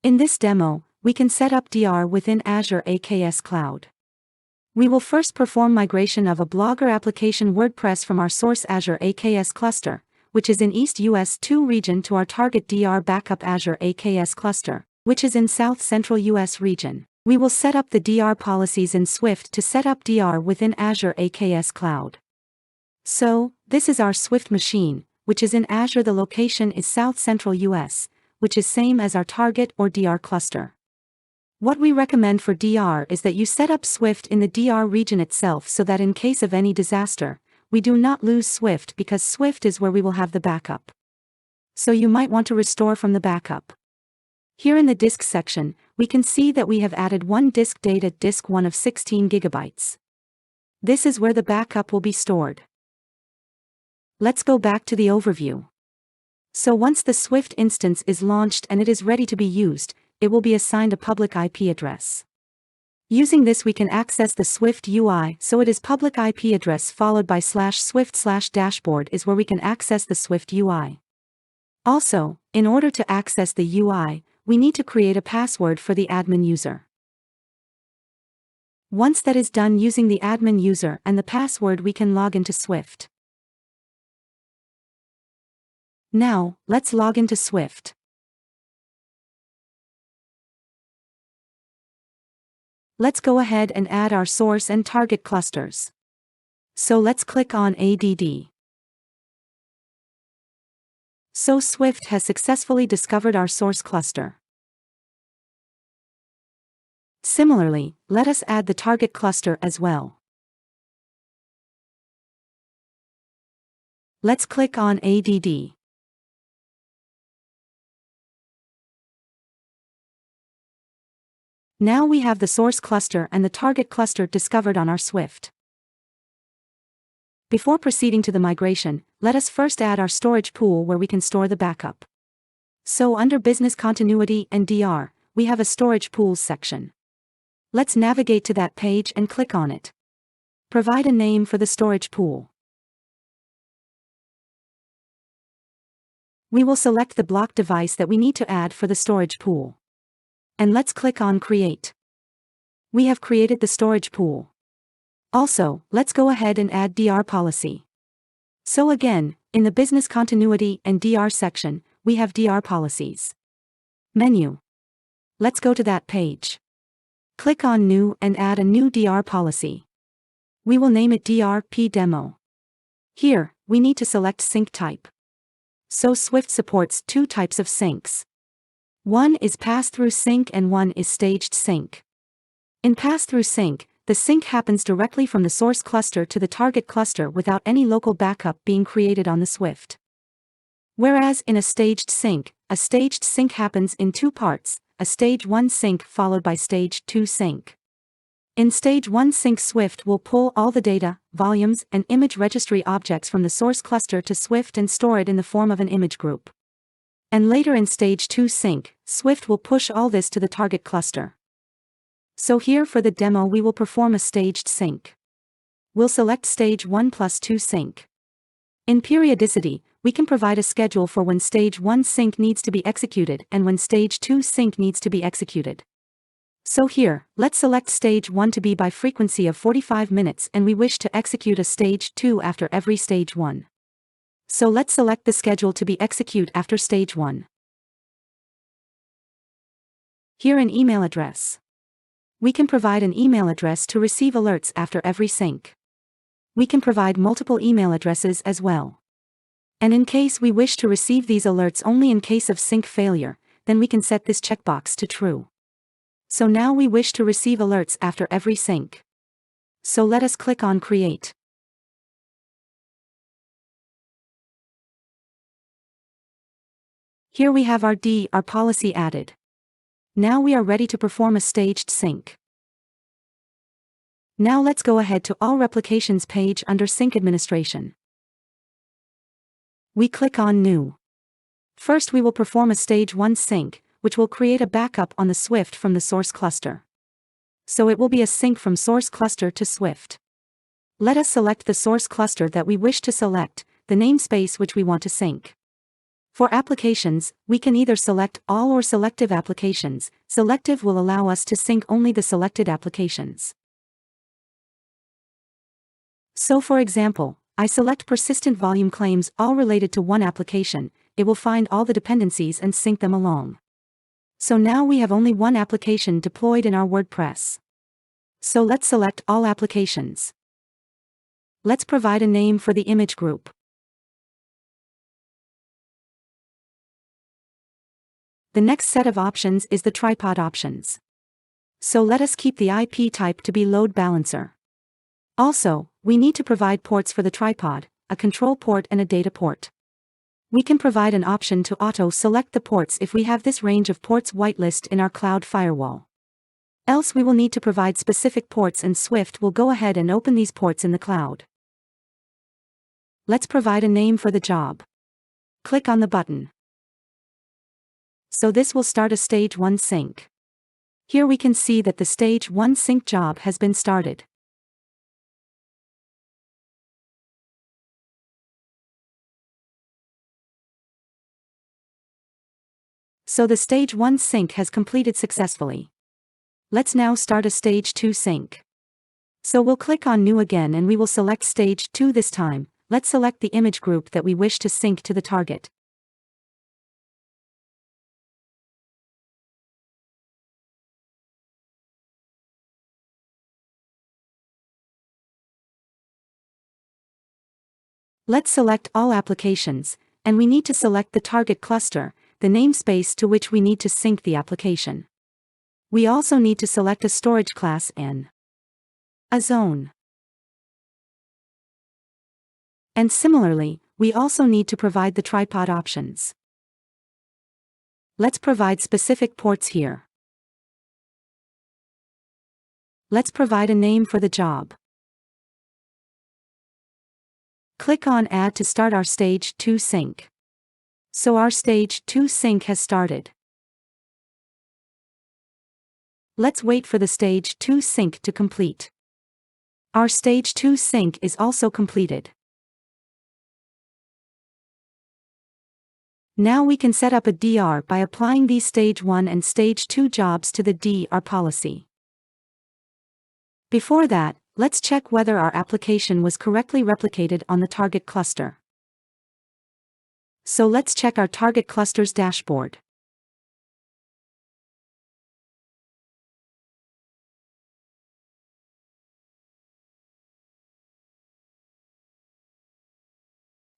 In this demo, we can set up DR within Azure AKS Cloud. We will first perform migration of a Blogger application WordPress from our source Azure AKS cluster, which is in East US 2 region, to our target DR backup Azure AKS cluster, which is in South Central US region. We will set up the DR policies in Swift to set up DR within Azure AKS Cloud. So, this is our Swift machine, which is in Azure. The location is South Central US, which is same as our target or DR cluster. What we recommend for DR is that you set up Swift in the DR region itself so that in case of any disaster, we do not lose Swift, because Swift is where we will have the backup. So you might want to restore from the backup. Here in the disk section, we can see that we have added one disk data, disk 1 of 16 gigabytes. This is where the backup will be stored. Let's go back to the overview. So once the Swift instance is launched and it is ready to be used, it will be assigned a public IP address. Using this we can access the Swift UI, so it is public IP address followed by /swift/dashboard is where we can access the Swift UI. Also, in order to access the UI, we need to create a password for the admin user. Once that is done using the admin user and the password, we can log into Swift. Now, let's log into Swift. Let's go ahead and add our source and target clusters. So let's click on ADD. So Swift has successfully discovered our source cluster. Similarly, let us add the target cluster as well. Let's click on ADD. Now we have the source cluster and the target cluster discovered on our Swift. Before proceeding to the migration, let us first add our storage pool where we can store the backup. So under Business Continuity and DR, we have a Storage Pools section. Let's navigate to that page and click on it. Provide a name for the storage pool. We will select the block device that we need to add for the storage pool. And let's click on Create. We have created the storage pool. Also, let's go ahead and add DR policy. So again, in the Business Continuity and DR section, we have DR policies. Menu. Let's go to that page. Click on New and add a new DR policy. We will name it DRP Demo. Here, we need to select sync type. So Swift supports two types of syncs. One is pass-through sync and one is staged sync. In pass-through sync, the sync happens directly from the source cluster to the target cluster without any local backup being created on the Swift. Whereas in a staged sync happens in two parts, a stage 1 sync followed by stage 2 sync. In stage 1 sync, Swift will pull all the data, volumes, and image registry objects from the source cluster to Swift and store it in the form of an image group. And later in stage 2 sync, Swift will push all this to the target cluster. So here for the demo we will perform a staged sync. We'll select stage 1 plus 2 sync. In periodicity, we can provide a schedule for when stage 1 sync needs to be executed and when stage 2 sync needs to be executed. So here, let's select stage 1 to be by frequency of 45 minutes and we wish to execute a stage 2 after every stage 1. So let's select the schedule to be execute after stage 1. Here an email address. We can provide an email address to receive alerts after every sync. We can provide multiple email addresses as well. And in case we wish to receive these alerts only in case of sync failure, then we can set this checkbox to true. So now we wish to receive alerts after every sync. So let us click on Create. Here we have our DR policy added. Now we are ready to perform a staged sync. Now let's go ahead to All Replications page under Sync Administration. We click on New. First we will perform a stage 1 sync, which will create a backup on the Swift from the source cluster. So it will be a sync from source cluster to Swift. Let us select the source cluster that we wish to select, the namespace which we want to sync. For applications, we can either select all or selective applications. Selective will allow us to sync only the selected applications. So for example, I select persistent volume claims all related to one application. It will find all the dependencies and sync them along. So now we have only one application deployed in our WordPress. So let's select all applications. Let's provide a name for the image group. The next set of options is the tripod options. So let us keep the IP type to be load balancer. Also, we need to provide ports for the tripod, a control port and a data port. We can provide an option to auto-select the ports if we have this range of ports whitelist in our cloud firewall. Else we will need to provide specific ports and Swift will go ahead and open these ports in the cloud. Let's provide a name for the job. Click on the button. So this will start a stage 1 sync. Here we can see that the stage 1 sync job has been started. So the stage 1 sync has completed successfully. Let's now start a stage 2 sync. So we'll click on New again and we will select stage 2 this time. Let's select the image group that we wish to sync to the target. Let's select all applications, and we need to select the target cluster, the namespace to which we need to sync the application. We also need to select a storage class and a zone. And similarly, we also need to provide the tripod options. Let's provide specific ports here. Let's provide a name for the job. Click on Add to start our stage 2 sync. So our stage 2 sync has started. Let's wait for the stage 2 sync to complete. Our stage 2 sync is also completed. Now we can set up a DR by applying these stage 1 and stage 2 jobs to the DR policy. Before that, let's check whether our application was correctly replicated on the target cluster. So let's check our target cluster's dashboard.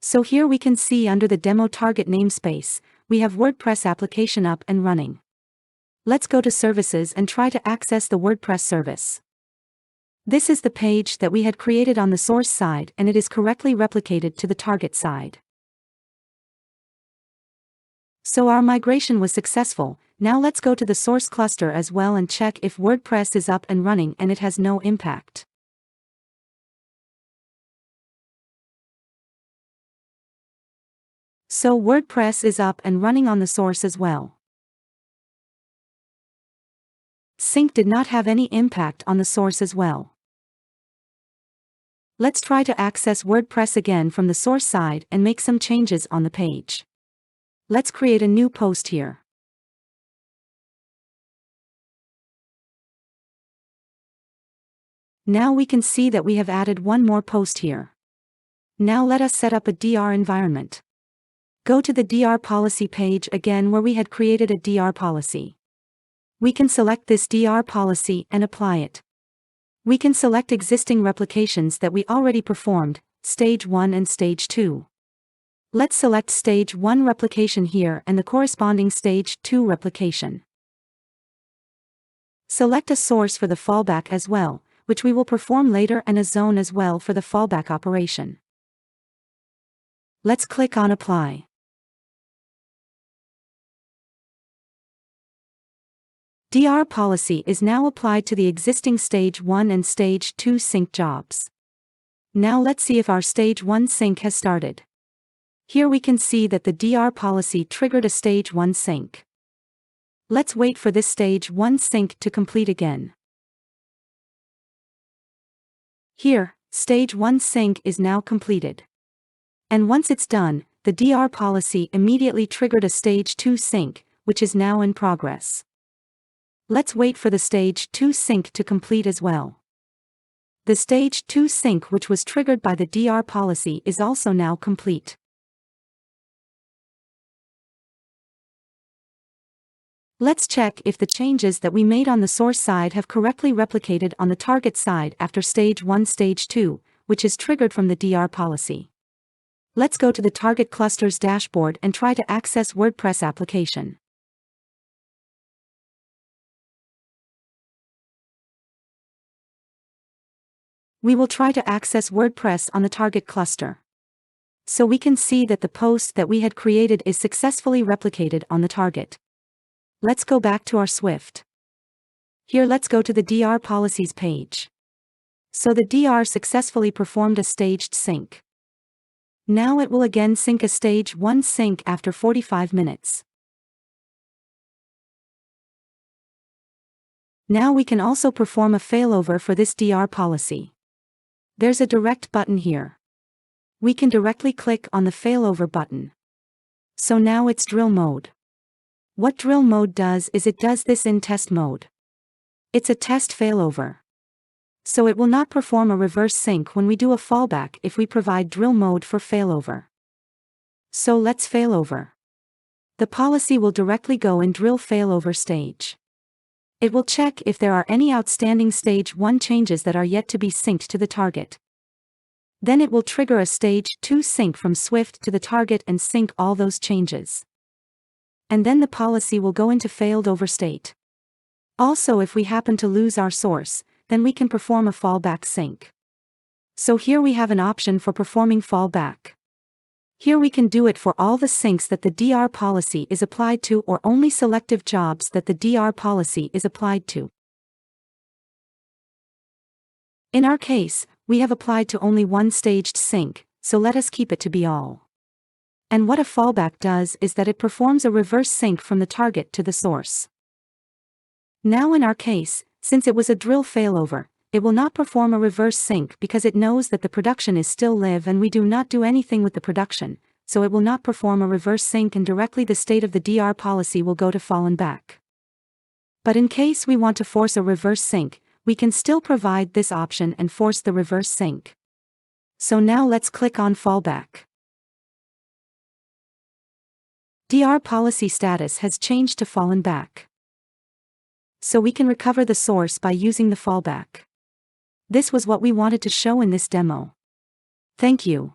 So here we can see under the demo target namespace, we have WordPress application up and running. Let's go to services and try to access the WordPress service. This is the page that we had created on the source side and it is correctly replicated to the target side. So our migration was successful. Now let's go to the source cluster as well and check if WordPress is up and running and it has no impact. So WordPress is up and running on the source as well. Sync did not have any impact on the source as well. Let's try to access WordPress again from the source side and make some changes on the page. Let's create a new post here. Now we can see that we have added one more post here. Now let us set up a DR environment. Go to the DR policy page again where we had created a DR policy. We can select this DR policy and apply it. We can select existing replications that we already performed, stage 1 and stage 2. Let's select stage 1 replication here and the corresponding stage 2 replication. Select a source for the fallback as well, which we will perform later, and a zone as well for the fallback operation. Let's click on Apply. DR policy is now applied to the existing stage 1 and stage 2 sync jobs. Now let's see if our stage 1 sync has started. Here we can see that the DR policy triggered a stage 1 sync. Let's wait for this stage 1 sync to complete again. Here, stage 1 sync is now completed. And once it's done, the DR policy immediately triggered a stage 2 sync, which is now in progress. Let's wait for the stage 2 sync to complete as well. The stage 2 sync which was triggered by the DR policy is also now complete. Let's check if the changes that we made on the source side have correctly replicated on the target side after stage 1 stage 2, which is triggered from the DR policy. Let's go to the target cluster's dashboard and try to access WordPress application. We will try to access WordPress on the target cluster. So we can see that the post that we had created is successfully replicated on the target. Let's go back to our Swift. Here let's go to the DR policies page. So the DR successfully performed a staged sync. Now it will again sync a stage 1 sync after 45 minutes. Now we can also perform a failover for this DR policy. There's a direct button here. We can directly click on the failover button. So now it's drill mode. What drill mode does is it does this in test mode. It's a test failover. So it will not perform a reverse sync when we do a fallback if we provide drill mode for failover. So let's failover. The policy will directly go in drill failover stage. It will check if there are any outstanding stage 1 changes that are yet to be synced to the target. Then it will trigger a stage 2 sync from Swift to the target and sync all those changes. And then the policy will go into failed over state. Also, if we happen to lose our source, then we can perform a fallback sync. So here we have an option for performing fallback. Here we can do it for all the syncs that the DR policy is applied to or only selective jobs that the DR policy is applied to. In our case, we have applied to only one staged sync, so let us keep it to be all. And what a fallback does is that it performs a reverse sync from the target to the source. Now in our case, since it was a drill failover, it will not perform a reverse sync because it knows that the production is still live and we do not do anything with the production, so it will not perform a reverse sync and directly the state of the DR policy will go to fallen back. But in case we want to force a reverse sync, we can still provide this option and force the reverse sync. So now let's click on fallback. DR policy status has changed to fallen back. So we can recover the source by using the fallback. This was what we wanted to show in this demo. Thank you.